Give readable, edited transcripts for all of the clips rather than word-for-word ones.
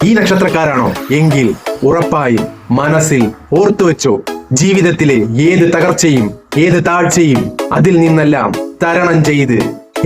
ഈ നക്ഷത്രക്കാരാണോ എങ്കിൽ ഉറപ്പായും മനസ്സിൽ ഓർത്തുവെച്ചോ, ജീവിതത്തിലെ ഏത് തകർച്ചയും ഏത് താഴ്ചയും അതിൽ നിന്നെല്ലാം തരണം ചെയ്ത്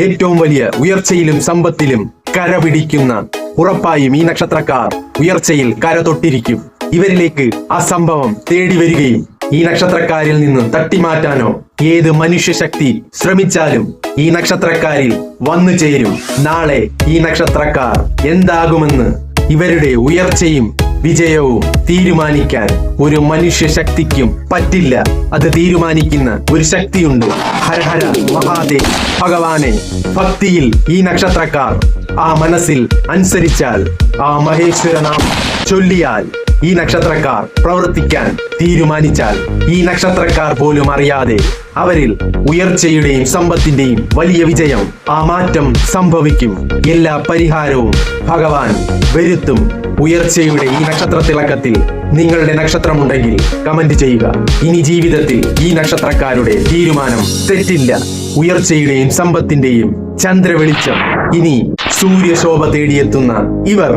ഏറ്റവും വലിയ ഉയർച്ചയിലും സമ്പത്തിലും കരപിടിക്കുന്ന ഉറപ്പായും ഈ നക്ഷത്രക്കാർ ഉയർച്ചയിൽ കര തൊട്ടിരിക്കും. ഇവരിലേക്ക് ആ സംഭവം തേടി വരികയും ഈ നക്ഷത്രക്കാരിൽ നിന്ന് തട്ടിമാറ്റാനോ ഏത് മനുഷ്യശക്തി ശ്രമിച്ചാലും ഈ നക്ഷത്രക്കാരിൽ വന്നു ചേരും. നാളെ ഈ നക്ഷത്രക്കാർ എന്താകുമെന്ന് ഇവരുടെ ഉയർച്ചയും വിജയവും തീരുമാനിക്കാൻ ഒരു മനുഷ്യശക്തിക്കും പറ്റില്ല. അത് തീരുമാനിക്കുന്ന ഒരു ശക്തിയുണ്ട്. ഹരഹര മഹാദേവ് ഭഗവാനെ ഭക്തിയിൽ ഈ നക്ഷത്രക്കാർ ആ മനസ്സിൽ അനുസരിച്ചാൽ, ആ മഹേശ്വരനാമം ചൊല്ലിയാൽ, ഈ നക്ഷത്രക്കാർ പ്രവർത്തിക്കാൻ തീരുമാനിച്ചാൽ ഈ നക്ഷത്രക്കാർ പോലും അറിയാതെ അവരിൽ ഉയർച്ചയുടെയും സമ്പത്തിന്റെയും വലിയ വിജയം, ആ മാറ്റം സംഭവിക്കും. എല്ലാ പരിഹാരവും ഭഗവാൻ വരുത്തും. ഉയർച്ചയുടെ ഈ നക്ഷത്ര തിളക്കത്തിൽ നിങ്ങളുടെ നക്ഷത്രമുണ്ടെങ്കിൽ കമന്റ് ചെയ്യുക. ഇനി ജീവിതത്തിൽ ഈ നക്ഷത്രക്കാരുടെ തീരുമാനം തെറ്റില്ല. ഉയർച്ചയുടെയും സമ്പത്തിന്റെയും ചന്ദ്രവെളിച്ചം ഇനി സൂര്യശോഭ തേടിയെത്തുന്ന ഇവർ